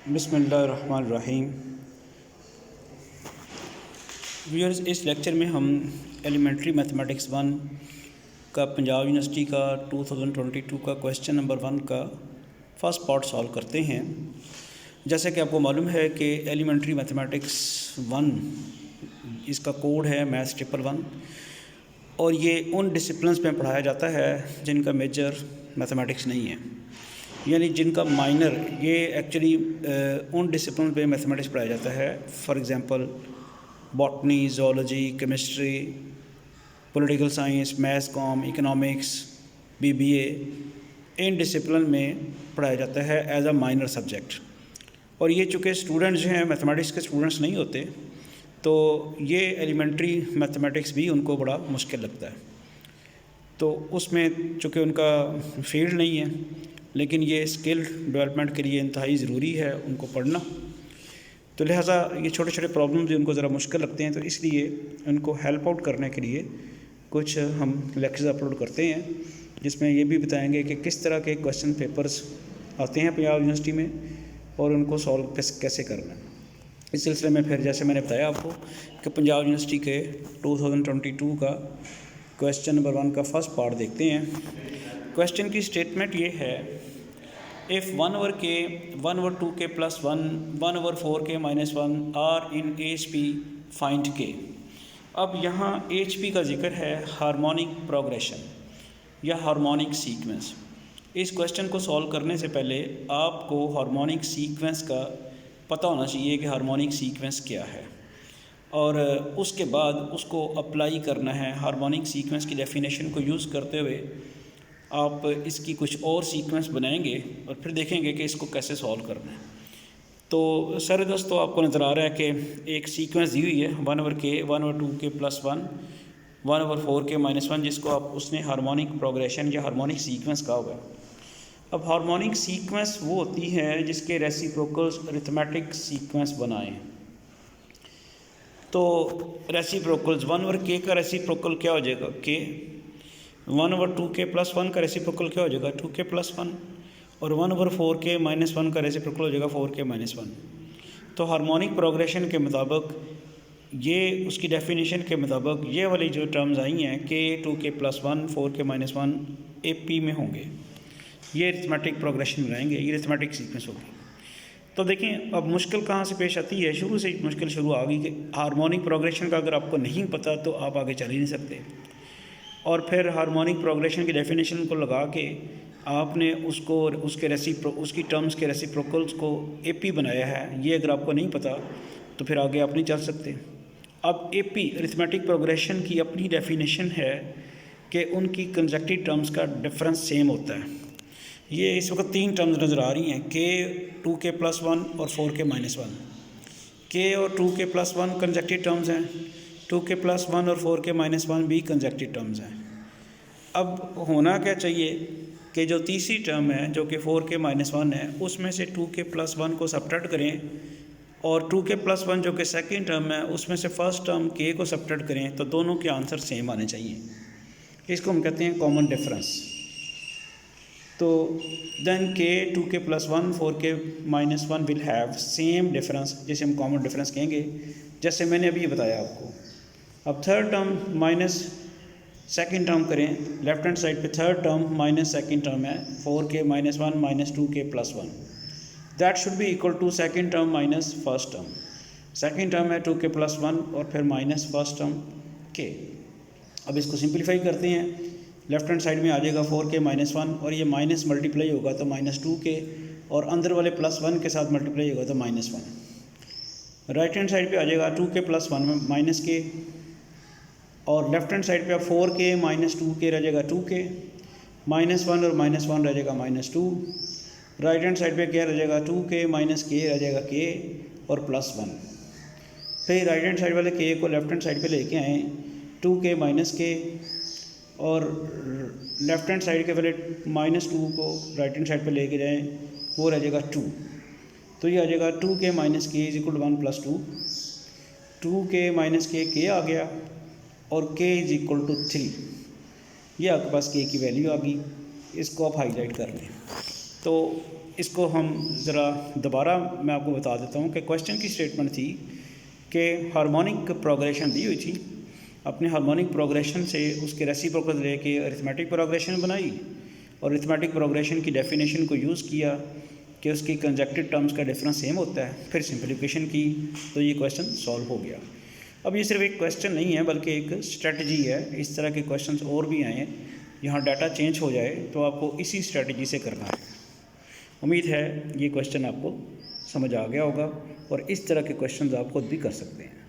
बिस्मिल्लाहिर्रहमानिर्रहीम। व्यूअर्स, इस लेक्चर में हम एलिमेंट्री मैथमेटिक्स 1 का पंजाब यूनिवर्सिटी का 2022 का क्वेश्चन नंबर 1 का फर्स्ट पार्ट सॉल्व करते हैं। जैसे कि आपको मालूम है कि एलिमेंट्री मैथमेटिक्स 1 इसका कोड है मैथ्स 111 और ये उन डिसिप्लिन्स में पढ़ाया जाता है जिनका मेजर मैथमेटिक्स नहीं है, यानी जिनका माइनर, ये एक्चुअली उन डिसिप्लिन पे मैथमेटिक्स पढ़ाया जाता है। For example botany, zoology, chemistry, political science, maths com, economics, BBA, in discipline में पढ़ाया जाता है एज अ माइनर सब्जेक्ट। और ये चूँकि स्टूडेंट्स जो हैं मैथमेटिक्स के स्टूडेंट्स नहीं होते, तो ये एलिमेंट्री मैथमेटिक्स भी उनको बड़ा मुश्किल लगता है। तो उसमें चूँकि उनका फील्ड नहीं है, लेकिन ये स्किल डेवलपमेंट के लिए इंतहाई ज़रूरी है उनको पढ़ना। तो लिहाजा ये छोटे छोटे प्रॉब्लम्स भी उनको ज़रा मुश्किल लगते हैं, तो इसलिए उनको हेल्प आउट करने के लिए कुछ हम लेक्चर्स अपलोड करते हैं, जिसमें ये भी बताएंगे कि किस तरह के क्वेश्चन पेपर्स आते हैं पंजाब यूनिवर्सिटी में और उनको सॉल्व कैसे करना है। इस सिलसिले में फिर जैसे मैंने बताया आपको कि पंजाब यूनिवर्सिटी के 2022 का क्वेश्चन नंबर 1 का फर्स्ट पार्ट देखते हैं। क्वेश्चन की स्टेटमेंट ये है, if 1/k, 1/2k plus 1/4k minus 1 are in HP find k। अब यहाँ HP का जिक्र है हार्मोनिक प्रोग्रेशन या हार्मोनिक सीक्वेंस। इस क्वेश्चन को सॉल्व करने से पहले आपको हार्मोनिक सीक्वेंस का पता होना चाहिए कि हार्मोनिक सीक्वेंस क्या है, और उसके बाद उसको अप्लाई करना है। हार्मोनिक सीक्वेंस की डेफिनेशन को यूज़ करते हुए आप इसकी कुछ और सीक्वेंस बनाएंगे और फिर देखेंगे कि इसको कैसे सॉल्व करना है। तो सारे दोस्तों, आपको नज़र आ रहा है कि एक सीक्वेंस दी हुई है 1/k, 1/2k plus 1, 1/4k minus 1, जिसको आप उसने हार्मोनिक प्रोग्रेशन या हार्मोनिक सीक्वेंस कहा हुआ है। अब हार्मोनिक सीक्वेंस वो होती है जिसके रेसिप्रोकल्स अरिथमेटिक सीक्वेंस बनाएं। तो रेसिप्रोकल्स 1/k का रेसिप्रोकल क्या हो जाएगा k, 1/2k प्लस 1 का रेसिप्रोकल क्या हो जाएगा 2k प्लस 1, और 1/4k माइनस 1 का रेसिप्रोकल हो जाएगा 4k माइनस 1। तो हार्मोनिक प्रोग्रेशन के मुताबिक, ये उसकी डेफिनेशन के मुताबिक ये वाली जो टर्म्स आई हैं k, 2k plus 1, 4k minus 1 AP में होंगे। ये अरिथमेटिक प्रोग्रेशन बनाएंगे, ये अरिथमेटिक सीक्वेंस होगी। तो देखें, अब मुश्किल कहाँ से पेश आती है। शुरू से मुश्किल शुरू आ गई कि हार्मोनिक प्रोग्रेशन का अगर आपको नहीं पता तो आप आगे चल ही नहीं सकते। और फिर हार्मोनिक प्रोग्रेशन की डेफिनेशन को लगा के आपने उसको उसकी टर्म्स के रेसिप्रोकल्स को AP बनाया है। ये अगर आपको नहीं पता तो फिर आगे आप नहीं चल सकते। अब AP अरिथमेटिक प्रोग्रेशन की अपनी डेफिनेशन है कि उनकी कंसेक्टिव टर्म्स का डिफरेंस सेम होता है। ये इस वक्त 3 टर्म्स नज़र आ रही हैं, k, 2k प्लस 1 और 4k माइनस 1। k और 2k प्लस 1 कंसेक्टिव टर्म्स हैं, 2k प्लस 1 और 4k माइनस 1 भी कंसेक्टिव टर्म्स हैं। अब होना क्या चाहिए कि जो तीसरी टर्म है जो कि 4k माइनस 1 है, उसमें से 2k प्लस 1 को सब्ट्रैक्ट करें, और 2k प्लस 1 जो कि सेकेंड टर्म है उसमें से फर्स्ट टर्म k को सब्ट्रैक्ट करें, तो दोनों के आंसर सेम आने चाहिए। इसको हम कहते हैं कॉमन डिफरेंस। तो then k, 2k plus 1, 4k minus 1 will have same difference, जिसे हम कॉमन डिफरेंस कहेंगे, जैसे मैंने अभी बताया आपको। अब third term minus second term करें, लेफ्ट हैंड साइड पे third term minus second term है 4k minus 1 minus 2k plus 1, that should be equal to second term minus first term. Second term है 2k प्लस 1 और फिर minus first term k। अब इसको simplify करते हैं, left hand side में आ जाएगा 4k माइनस 1, और ये माइनस मल्टीप्लाई होगा तो माइनस 2k, और अंदर वाले प्लस 1 के साथ मल्टीप्लाई होगा तो माइनस 1। राइट हैंड साइड पे आ जाएगा 2k प्लस 1 में माइनस k, और लेफ्ट हैंड साइड पे अब 4k माइनस 2k रह जाएगा 2k, माइनस 1 और माइनस 1 रह जाएगा माइनस 2। राइट हैंड साइड पे क्या रह जाएगा 2k माइनस k रह जाएगा k और प्लस 1। फिर राइट हैंड साइड वाले k को लेफ्ट हैंड साइड पे लेके आए 2k माइनस k, और लेफ्ट हैंड साइड के पहले माइनस 2 को राइट हैंड साइड पे लेके जाएं, वो रह जाएगा 2। तो ये आ जाएगा 2k minus k is equal to 1 plus 2, 2k minus k आ गया, और k इज इक्वल टू 3। ये आपके पास k की वैल्यू आ गई। इसको आप हाईलाइट कर लें। तो इसको हम ज़रा दोबारा मैं आपको बता देता हूँ कि क्वेश्चन की स्टेटमेंट थी कि हार्मोनिक प्रोग्रेशन दी हुई थी, अपने हार्मोनिक प्रोग्रेशन से उसके रेसिप्रोकल लेके अरिथमेटिक प्रोग्रेशन बनाई और अरिथमेटिक प्रोग्रेशन की डेफिनेशन को यूज़ किया कि उसकी कंजक्टेड टर्म्स का डिफरेंस सेम होता है, फिर सिंप्लीफिकेशन की तो ये क्वेश्चन सॉल्व हो गया। अब ये सिर्फ एक क्वेश्चन नहीं है बल्कि एक स्ट्रेटजी है। इस तरह के क्वेश्चंस और भी आए हैं, यहाँ डाटा चेंज हो जाए तो आपको इसी स्ट्रेटजी से करना है। उम्मीद है ये क्वेश्चन आपको समझ आ गया होगा और इस तरह के क्वेश्चंस आप खुद भी कर सकते हैं।